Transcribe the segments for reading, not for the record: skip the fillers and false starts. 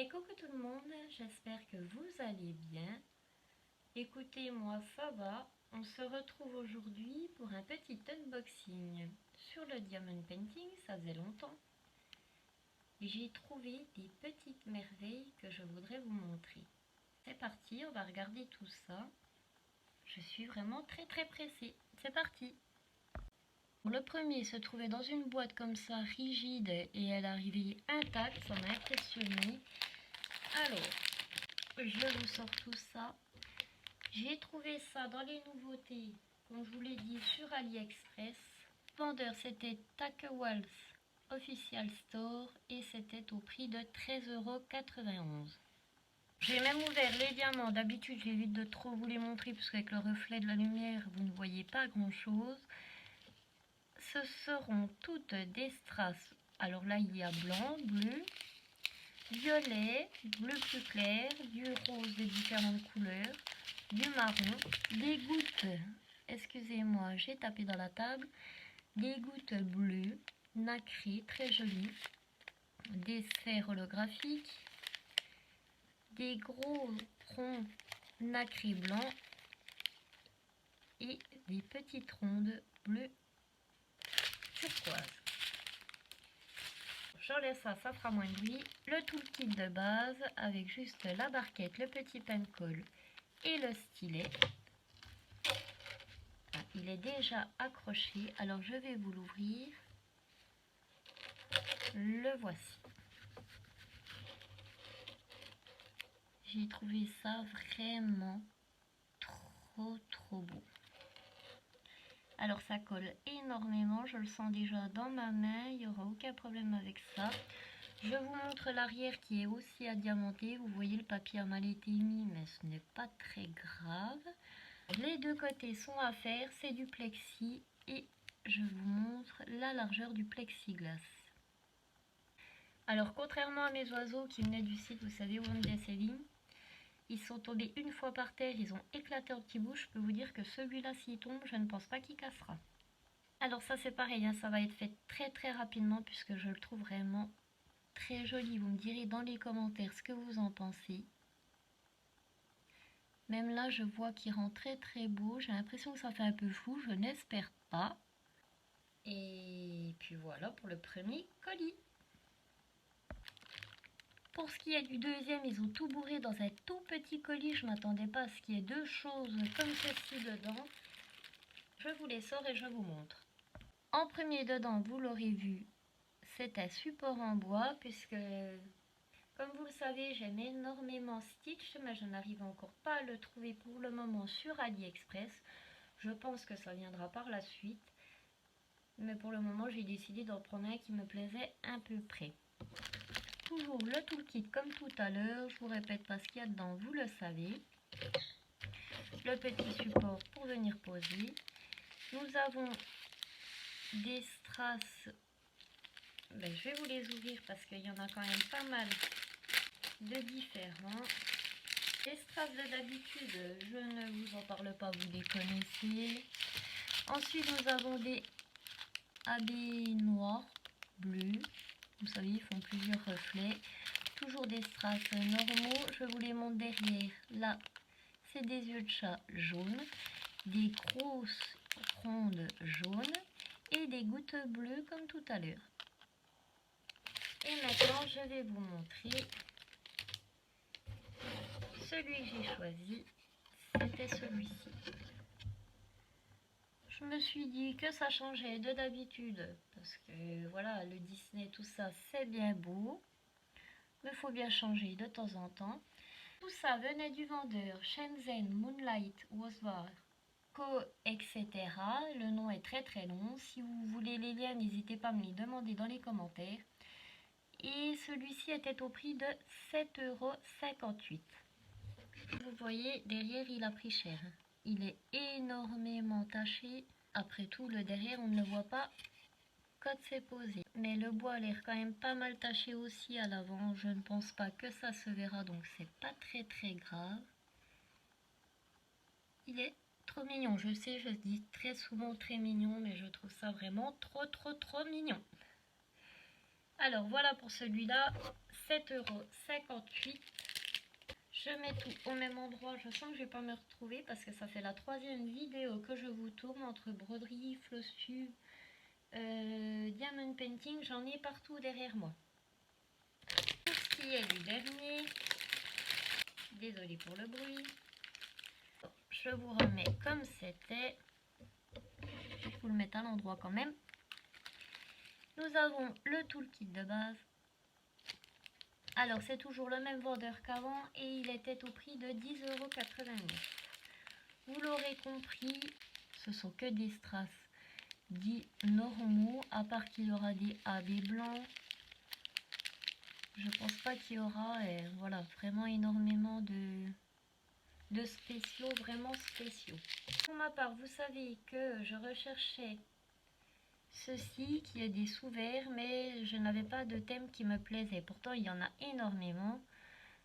Et coucou tout le monde, j'espère que vous allez bien. Écoutez, moi ça va. On se retrouve aujourd'hui pour un petit unboxing sur le Diamond Painting, ça faisait longtemps. J'ai trouvé des petites merveilles que je voudrais vous montrer. C'est parti, on va regarder tout ça. Je suis vraiment très pressée. C'est parti. Le premier se trouvait dans une boîte comme ça, rigide, et elle arrivait intacte, ça m'a impressionné. Alors, je vous sors tout ça. J'ai trouvé ça dans les nouveautés, comme je vous l'ai dit, sur AliExpress. Le vendeur, c'était Takewals Official Store et c'était au prix de 13,91 €. J'ai même ouvert les diamants. D'habitude, j'évite de trop vous les montrer parce qu'avec le reflet de la lumière, vous ne voyez pas grand-chose. Ce seront toutes des strass. Alors là, il y a blanc, bleu, violet, bleu plus clair, du rose de différentes couleurs, du marron, des gouttes, excusez-moi, j'ai tapé dans la table, des gouttes bleues, nacrées, très jolies, des sphères holographiques, des gros ronds nacrés blancs et des petites rondes bleues turquoise. J'enlève ça, ça fera moins de bruit. Le toolkit de base avec juste la barquette, le petit pen colle et le stylet. Il est déjà accroché, alors je vais vous l'ouvrir. Le voici. J'ai trouvé ça vraiment trop beau. Alors ça colle énormément, je le sens déjà dans ma main, il n'y aura aucun problème avec ça. Je vous montre l'arrière qui est aussi à diamanter. Vous voyez, le papier a mal été mis, mais ce n'est pas très grave. Les deux côtés sont à faire, c'est du plexi et je vous montre la largeur du plexiglas. Alors contrairement à mes oiseaux qui venaient du site, vous savez, One Day Selling, ils sont tombés une fois par terre, ils ont éclaté en petits bouts. Je peux vous dire que celui-là, s'il tombe, je ne pense pas qu'il cassera. Alors ça c'est pareil, hein, ça va être fait très rapidement puisque je le trouve vraiment très joli. Vous me direz dans les commentaires ce que vous en pensez. Même là, je vois qu'il rend très beau. J'ai l'impression que ça fait un peu flou, je n'espère pas. Et puis voilà pour le premier colis. Pour ce qui est du deuxième, ils ont tout bourré dans un tout petit colis. Je ne m'attendais pas à ce qu'il y ait deux choses comme ceci dedans. Je vous les sors et je vous montre. En premier dedans, vous l'aurez vu, c'est un support en bois puisque, comme vous le savez, j'aime énormément Stitch, mais je n'arrive encore pas à le trouver pour le moment sur AliExpress. Je pense que ça viendra par la suite. Mais pour le moment, j'ai décidé d'en prendre un qui me plaisait un peu près. Toujours le toolkit comme tout à l'heure. Je vous répète pas ce qu'il y a dedans, vous le savez. Le petit support pour venir poser. Nous avons des strass. Je vais vous les ouvrir parce qu'il y en a quand même pas mal de différents. Les strass de d'habitude, je ne vous en parle pas, vous les connaissez. Ensuite, nous avons des habits noirs, bleus. Vous savez, ils font plusieurs reflets. Toujours des strass normaux. Je vous les montre derrière. Là, c'est des yeux de chat jaunes. Des grosses rondes jaunes. Et des gouttes bleues comme tout à l'heure. Et maintenant, je vais vous montrer celui que j'ai choisi. C'était celui-ci. Je me suis dit que ça changeait de d'habitude. Parce que voilà, le Disney, tout ça, c'est bien beau. Mais il faut bien changer de temps en temps. Tout ça venait du vendeur Shenzhen Moonlight Rosewar Co, etc. Le nom est très long. Si vous voulez les liens, n'hésitez pas à me les demander dans les commentaires. Et celui-ci était au prix de 7,58 €. Vous voyez, derrière, il a pris cher. Il est énormément taché. Après tout, le derrière, on ne le voit pas quand c'est posé. Mais le bois a l'air quand même pas mal taché aussi à l'avant. Je ne pense pas que ça se verra, donc c'est pas très grave. Il est trop mignon. Je sais, je dis très souvent très mignon, mais je trouve ça vraiment trop mignon. Alors voilà pour celui-là, 7,58 €. Je mets tout au même endroit, je sens que je vais pas me retrouver parce que ça fait la 3e vidéo que je vous tourne entre broderie, floss tube, diamond painting, j'en ai partout derrière moi. Pour ce qui est du dernier, désolée pour le bruit, je vous remets comme c'était, je vais vous le mettre à l'endroit quand même. Nous avons le toolkit de base. Alors c'est toujours le même vendeur qu'avant et il était au prix de 10,89 €. Vous l'aurez compris, ce sont que des strass dits normaux, à part qu'il y aura des AB blancs. Je pense pas qu'il y aura voilà, vraiment énormément de spéciaux, vraiment spéciaux. Pour ma part, vous savez que je recherchais ceci qui est des sous-verts, mais je n'avais pas de thème qui me plaisait. Pourtant, il y en a énormément.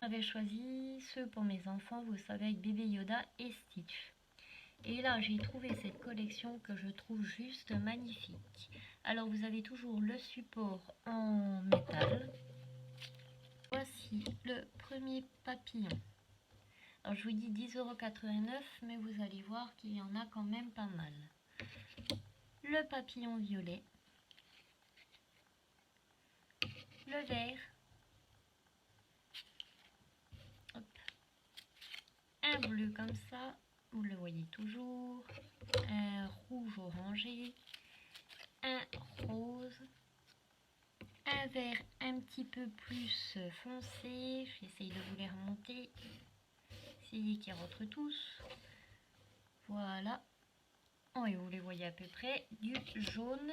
J'avais choisi ceux pour mes enfants, vous savez, avec bébé Yoda et Stitch. Et là, j'ai trouvé cette collection que je trouve juste magnifique. Alors, vous avez toujours le support en métal. Voici le premier papillon. Alors, je vous dis 10,89 €, mais vous allez voir qu'il y en a quand même pas mal. Le papillon violet. Le vert. Hop. Un bleu comme ça, vous le voyez toujours. Un rouge orangé. Un rose. Un vert un petit peu plus foncé. J'essaye de vous les remonter. Essayez qu'ils rentrent tous. Voilà. Oh, et vous les voyez à peu près. Du jaune.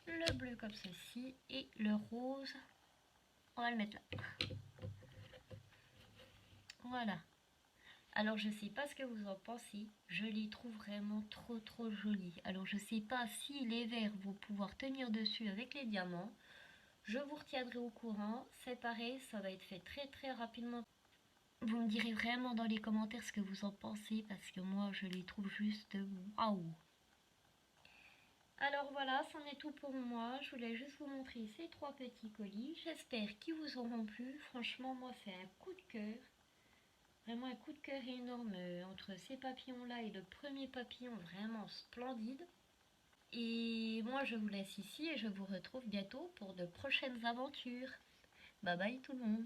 Le bleu comme ceci. Et le rose. On va le mettre là. Voilà. Alors je sais pas ce que vous en pensez, je les trouve vraiment trop jolis. Alors je sais pas si les verres vont pouvoir tenir dessus avec les diamants. Je vous retiendrai au courant, c'est pareil, ça va être fait très rapidement. Vous me direz vraiment dans les commentaires ce que vous en pensez parce que moi je les trouve juste waouh. Alors voilà, c'en est tout pour moi. Je voulais juste vous montrer ces 3 petits colis. J'espère qu'ils vous auront plu. Franchement, moi c'est un coup de cœur. Vraiment un coup de cœur énorme entre ces papillons-là et le premier papillon, vraiment splendide. Et moi, je vous laisse ici et je vous retrouve bientôt pour de prochaines aventures. Bye bye tout le monde.